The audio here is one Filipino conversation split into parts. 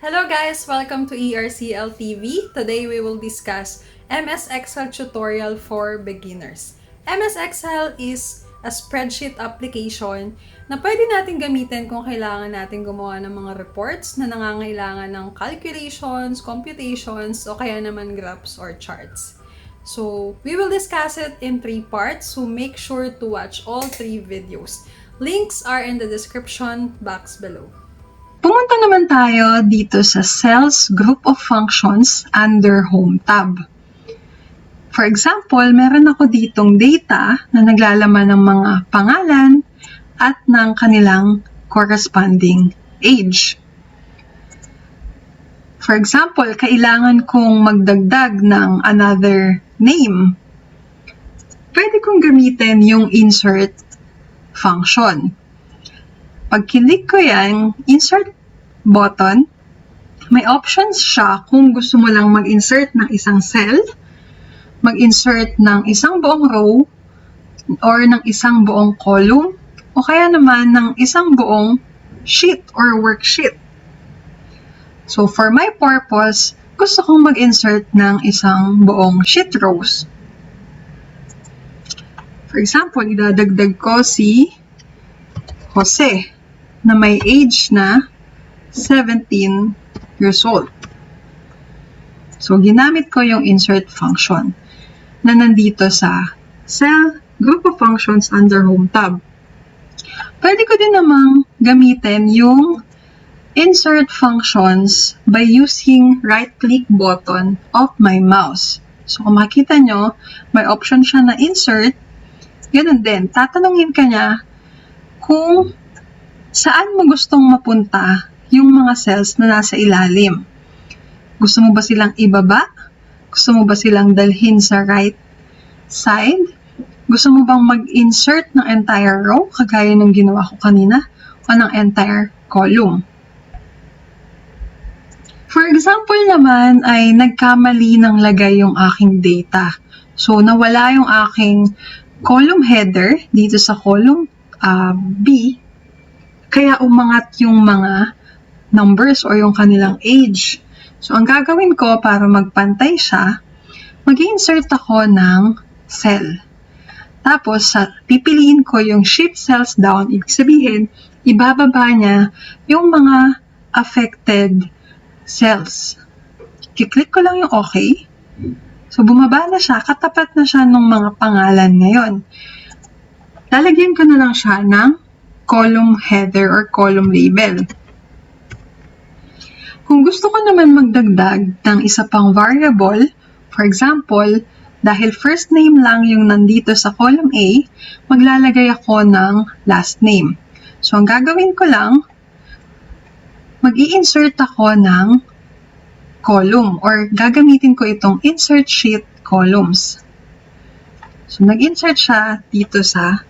Hello guys! Welcome to ERCL TV. Today we will discuss MS Excel tutorial for beginners. MS Excel is a spreadsheet application na pwede natin gamitin kung kailangan natin gumawa ng mga reports na nangangailangan ng calculations, computations, o kaya naman graphs or charts. So, we will discuss it in 3 parts, so make sure to watch all 3 videos. Links are in the description box below. Pumunta naman tayo dito sa Cells Group of Functions under Home tab. For example, meron ako ditong data na naglalaman ng mga pangalan at ng kanilang corresponding age. For example, kailangan kong magdagdag ng another name. Pwede kong gamitin yung insert function. Pag kilik ko yan, insert button, may options siya kung gusto mo lang mag-insert ng isang cell, mag-insert ng isang buong row, or ng isang buong column, o kaya naman ng isang buong sheet or worksheet. So for my purpose, gusto kong mag-insert ng isang buong sheet rows. For example, idadagdag ko si Jose, na may age na 17 years old. So, ginamit ko yung insert function na nandito sa Cell Group of Functions under Home tab. Pwede ko din namang gamitin yung insert functions by using right-click button of my mouse. So, kung makita nyo, may option siya na insert. Ganun din, tatanungin ka niya kung saan mo gustong mapunta yung mga cells na nasa ilalim. Gusto mo ba silang ibaba? Gusto mo ba silang dalhin sa right side? Gusto mo bang mag-insert ng entire row, kagaya ng ginawa ko kanina, o ng entire column? For example naman, ay nagkamali ng lagay yung aking data. So, nawala yung aking column header dito sa column B, kaya umangat yung mga numbers o yung kanilang age. So, ang gagawin ko para magpantay siya, mag-insert ako ng cell. Tapos, pipiliin ko yung shift cells down. Ibig sabihin, ibababa niya yung mga affected cells. Kiklik ko lang yung OK. So, bumaba na siya. Katapat na siya ng mga pangalan ngayon. Lalagyan ko na lang siya ng column header or column label. Kung gusto ko naman magdagdag ng isa pang variable, for example, dahil first name lang yung nandito sa column A, maglalagay ako ng last name. So, ang gagawin ko lang, mag-i-insert ako ng column or gagamitin ko itong insert sheet columns. So, nag-insert siya dito sa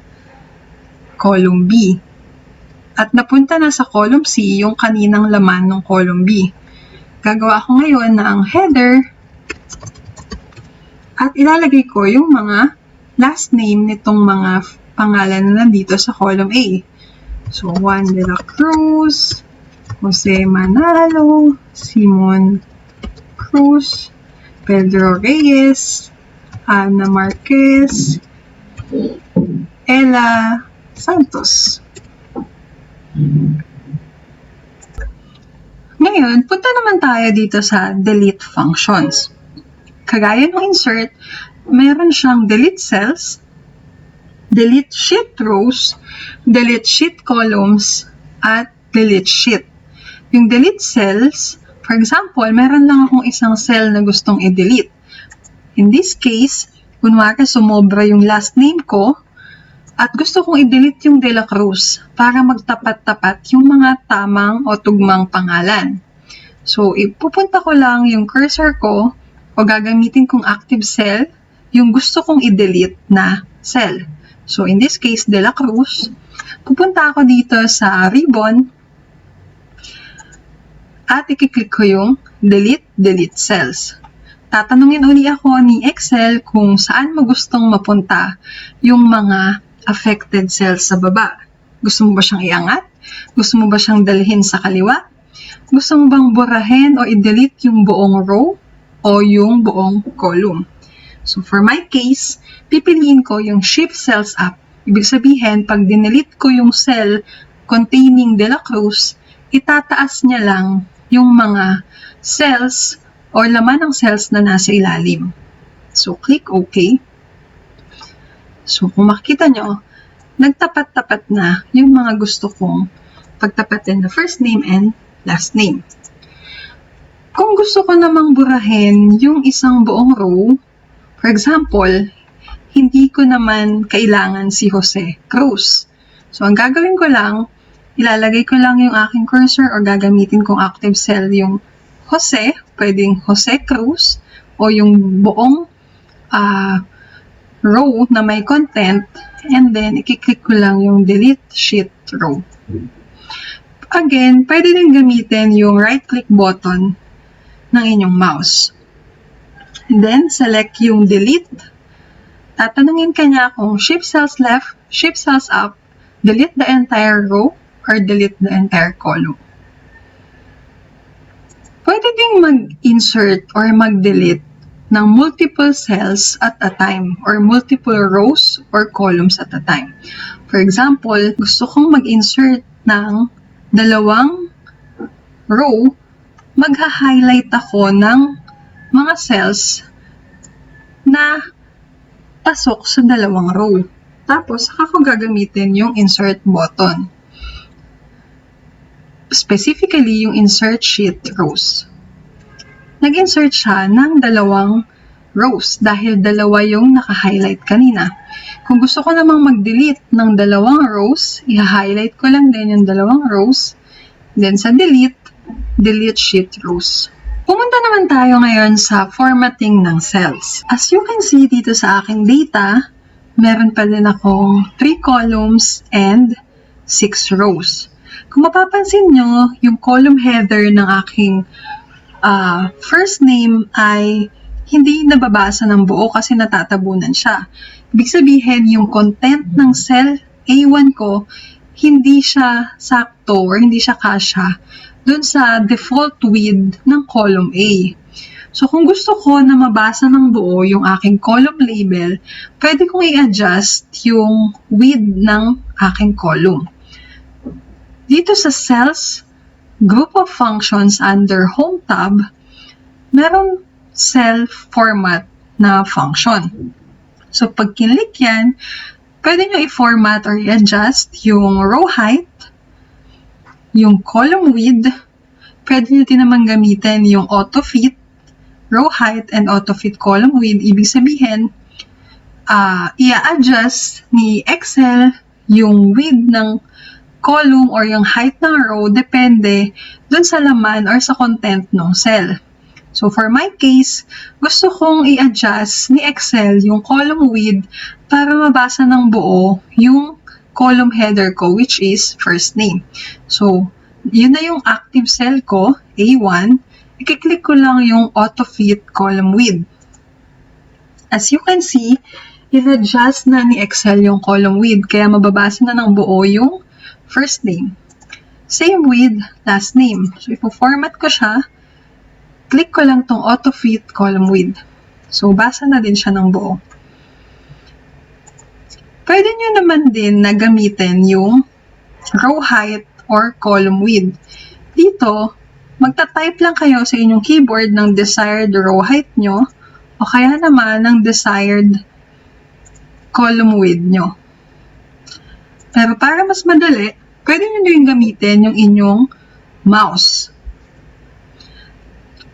column B. At napunta na sa column C yung kaninang laman ng column B. Gagawa ko ngayon ng header at ilalagay ko yung mga last name nitong mga pangalan na nandito sa column A. So, Juan de la Cruz, Jose Manalo, Simon Cruz, Pedro Reyes, Ana Marquez, Ella Santos. Ngayon, punta naman tayo dito sa delete functions. Kagaya ng insert, meron siyang delete cells, delete sheet rows, delete sheet columns, at delete sheet. Yung delete cells, for example, meron lang akong isang cell na gustong i-delete. In this case, kunwari sumobra yung last name ko, at gusto kong i-delete yung De La Cruz para magtapat-tapat yung mga tamang o tugmang pangalan. So, ipupunta ko lang yung cursor ko o gagamitin kong active cell yung gusto kong i-delete na cell. So, in this case, De La Cruz. Pupunta ako dito sa ribbon at ikiklik ko yung delete cells. Tatanungin uli ako ni Excel kung saan mo gustong mapunta yung mga affected cells sa baba. Gusto mo ba siyang iangat? Gusto mo ba siyang dalhin sa kaliwa? Gusto mo bang burahin o i-delete yung buong row o yung buong column? So for my case, pipiliin ko yung Shift Cells Up. Ibig sabihin, pag dinelete ko yung cell containing De La Cruz, itataas niya lang yung mga cells or laman ng cells na nasa ilalim. So click OK. So kung makikita nyo, nagtapat-tapat na yung mga gusto kong pagtapatin na first name and last name. Kung gusto ko namang burahin yung isang buong row, for example, hindi ko naman kailangan si Jose Cruz. So, ang gagawin ko lang, ilalagay ko lang yung aking cursor or gagamitin kong active cell yung Jose, pwedeng Jose Cruz, o yung buong row na may content, and then, i-click ko lang yung delete sheet row. Again, pwede din gamitin yung right-click button ng inyong mouse. And then, select yung delete. Tatanungin ka niya kung shift cells left, shift cells up, delete the entire row, or delete the entire column. Pwede ding mag-insert or mag-delete ng multiple cells at a time or multiple rows or columns at a time. For example, gusto kong mag-insert ng dalawang row, magha-highlight ako ng mga cells na pasok sa dalawang row. Tapos, saka ko gagamitin yung insert button. Specifically, yung insert sheet rows. Nag-insert siya ng dalawang rows dahil dalawa yung naka-highlight kanina. Kung gusto ko namang mag-delete ng dalawang rows, i-highlight ko lang din yung dalawang rows. Then sa delete sheet rows. Pumunta naman tayo ngayon sa formatting ng cells. As you can see dito sa aking data, meron pa din akong 3 columns and 6 rows. Kung mapapansin nyo, yung column header ng aking first name ay hindi nababasa ng buo kasi natatabunan siya. Ibig sabihin, yung content ng cell A1 ko, hindi siya sakto or hindi siya kasya dun sa default width ng column A. So, kung gusto ko na mabasa ng buo yung aking column label, pwede kong i-adjust yung width ng aking column. Dito sa Cells, Group of Functions under Home tab, meron cell format na function. So, pag kinlik yan, pwede nyo i-format or i-adjust yung row height, yung column width, pwede nyo din naman gamitin yung auto-fit, row height, and auto-fit column width. Ibig sabihin, i-adjust ni Excel yung width ng column or yung height ng row depende dun sa laman or sa content ng cell. So, for my case, gusto kong i-adjust ni Excel yung column width para mabasa ng buo yung column header ko, which is first name. So, yun na yung active cell ko, A1. I-click ko lang yung auto-fit column width. As you can see, i-adjust na ni Excel yung column width, kaya mababasa na ng buo yung first name. Same with last name. So, ipo-format ko siya. Click ko lang tong auto-fit column width. So, basa na din siya ng buo. Pwede nyo naman din na gamitin yung row height or column width. Dito, magta-type lang kayo sa inyong keyboard ng desired row height nyo o kaya naman ng desired column width nyo. Pero para mas madali, pwede nyo din gamitin yung inyong mouse.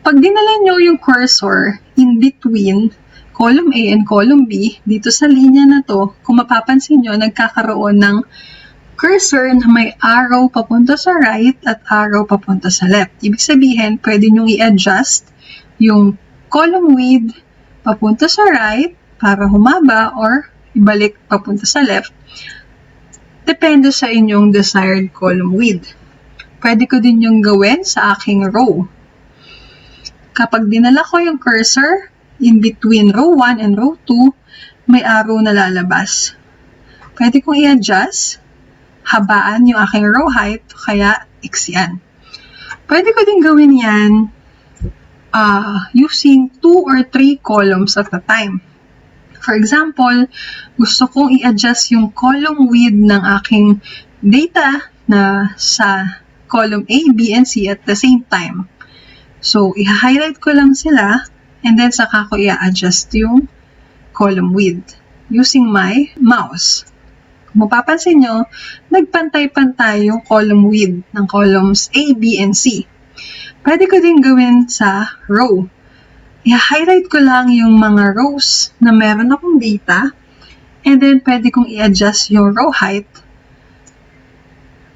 Pag dinala nyo yung cursor in between column A and column B, dito sa linya na to, kung mapapansin nyo, nagkakaroon ng cursor na may arrow papunta sa right at arrow papunta sa left. Ibig sabihin, pwede nyo i-adjust yung column width papunta sa right para humaba or ibalik papunta sa left. Depende sa inyong desired column width. Pwede ko din yung gawin sa aking row. Kapag dinala ko yung cursor in between row 1 and row 2, may arrow na lalabas. Pwede kong i-adjust, habaan yung aking row height, kaya iksian. Pwede ko din gawin yan using 2 or 3 columns at a time. For example, gusto kong i-adjust yung column width ng aking data na sa column A, B, and C at the same time. So, i-highlight ko lang sila and then saka ko i-adjust yung column width using my mouse. Kung mapapansin nyo, nagpantay-pantay yung column width ng columns A, B, and C. Pwede ko din gawin sa row. I-highlight ko lang yung mga rows na meron akong data and then pwede kong i-adjust yung row height.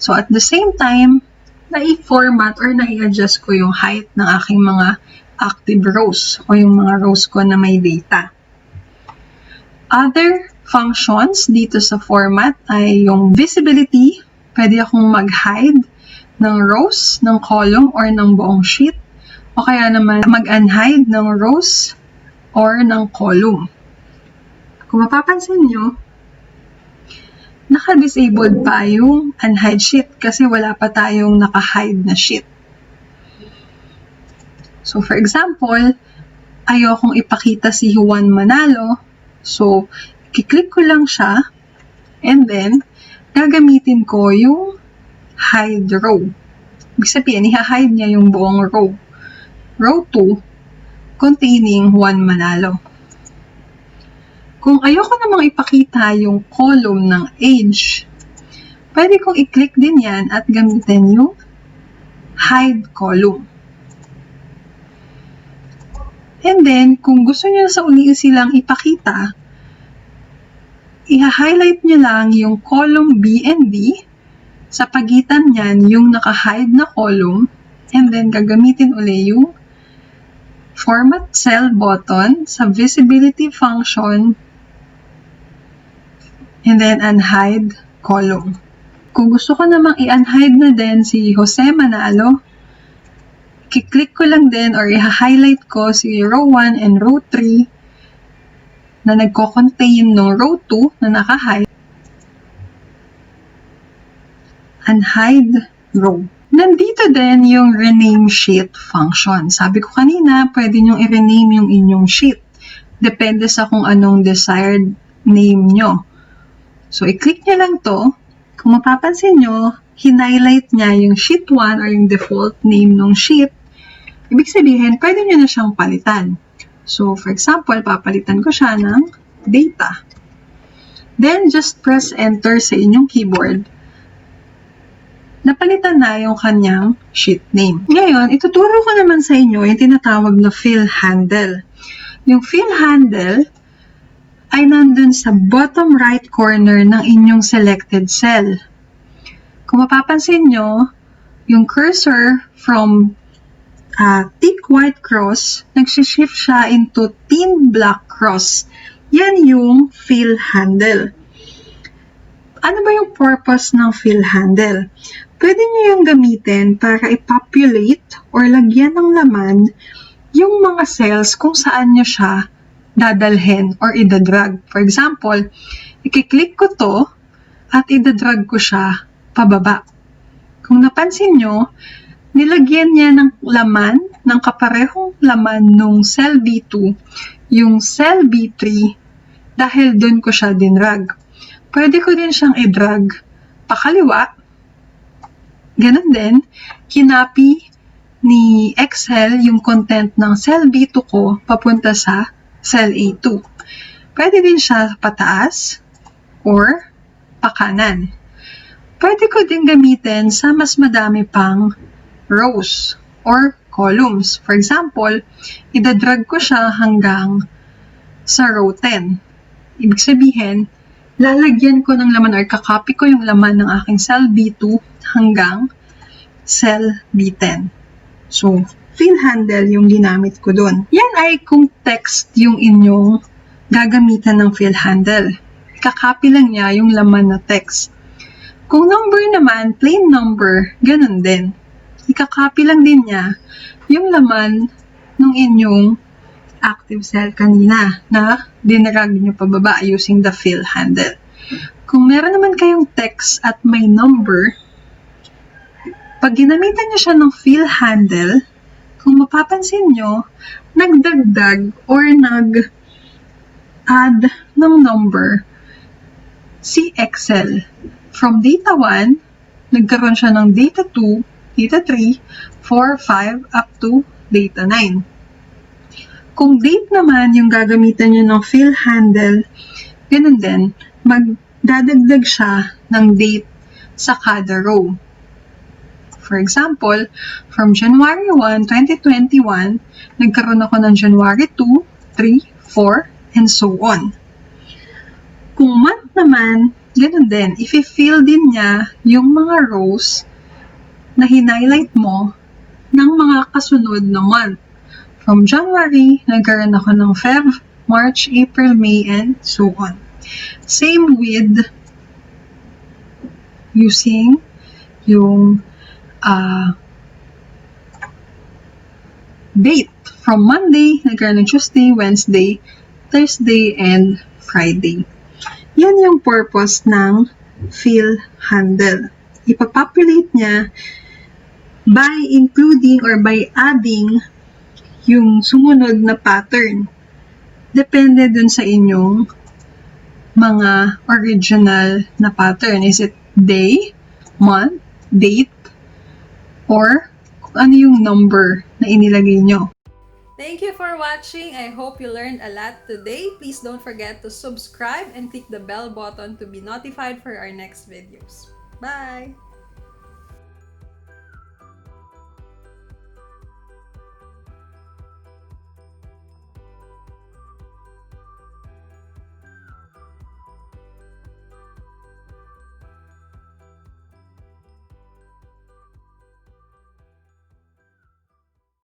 So at the same time, na-i-format or na-i-adjust ko yung height ng aking mga active rows o yung mga rows ko na may data. Other functions dito sa format ay yung visibility. Pwede akong mag-hide ng rows, ng column, or ng buong sheet. O kaya naman mag-unhide ng rows or ng column. Kung mapapansin nyo, naka-disabled pa yung unhide sheet kasi wala pa tayong naka-hide na sheet. So for example, ayokong ipakita si Juan Manalo. So, kiklik ko lang siya and then gagamitin ko yung hide row. Ibig sabihin, i-hide niya yung buong row. Row 2 containing Juan Manalo. Kung ayoko namang ipakita yung column ng age, pwede kong i-click din yan at gamitin yung hide column. And then, kung gusto niyo sa uli silang ipakita, i-highlight niyo lang yung column B and D, sa pagitan niyan yung naka-hide na column, and then gagamitin uli yung Format Cell button sa Visibility function and then Unhide column. Kung gusto ko namang i-unhide na din si Jose Manalo, kiklik ko lang din or i-highlight ko si row 1 and row 3 na nagko-contain no row 2 na naka-hide. Unhide row. Nandito din yung rename sheet function. Sabi ko kanina, pwede nyo i-rename yung inyong sheet. Depende sa kung anong desired name nyo. So, i-click nyo lang to. Kung mapapansin nyo, hinighlight niya yung sheet 1 or yung default name ng sheet. Ibig sabihin, pwede nyo na siyang palitan. So, for example, papalitan ko siya ng data. Then, just press enter sa inyong keyboard. Napalitan na yung kanyang sheet name. Ngayon, ituturo ko naman sa inyo yung tinatawag na fill handle. Yung fill handle ay nandun sa bottom right corner ng inyong selected cell. Kung mapapansin nyo, yung cursor from thick white cross, nagsishift siya into thin black cross. Yan yung fill handle. Ano ba yung purpose ng fill handle? Pwede nyo yung gamitin para i-populate or lagyan ng laman yung mga cells kung saan nyo siya dadalhin or idadrag. For example, i-click ko to at idadrag ko siya pababa. Kung napansin nyo, nilagyan niya ng laman, ng kaparehong laman nung cell B2, yung cell B3, dahil dun ko siya dinrag. Pwede ko din siyang i-drag pakaliwa. Ganon din, kinapi ni Excel yung content ng cell B2 ko papunta sa cell A2. Pwede din siya pataas or pakanan. Pwede ko din gamitin sa mas madami pang rows or columns. For example, idadrag ko siya hanggang sa row 10. Ibig sabihin, lalagyan ko ng laman or kakopy ko yung laman ng aking cell B2 hanggang cell B10. So, fill handle yung ginamit ko dun. Yan ay kung text yung inyong gagamitan ng fill handle. Kakopy lang niya yung laman na text. Kung number naman, plain number, ganun din. Ikakopy lang din niya yung laman ng inyong active cell kanina na dinrag nyo pababa using the fill handle. Kung meron naman kayong text at may number, Pag ginamitan niyo siya ng fill handle, kung mapapansin nyo, nagdagdag or nag-add ng number si Excel. From data 1, nagkaroon siya ng data 2, data 3, 4, 5, up to data 9. Kung date naman yung gagamitan nyo ng fill handle, ganun din, magdadagdag siya ng date sa kada row. For example, from January 1, 2021, nagkaroon ako ng January 2, 3, 4, and so on. Kung month naman, ganun din. I-fill din niya yung mga rows na hinhighlight mo ng mga kasunod na month. From January, nagkaroon ako ng Feb, March, April, May, and so on. Same with using yung date. From Monday, nagkaroon ng Tuesday, Wednesday, Thursday, and Friday. Yan yung purpose ng fill handle. Ipapopulate niya by including or by adding yung sumunod na pattern. Depende dun sa inyong mga original na pattern. Is it day, month, date, or kung ano yung number na inilagay nyo. Thank you for watching. I hope you learned a lot today. Please don't forget to subscribe and click the bell button to be notified for our next videos. Bye!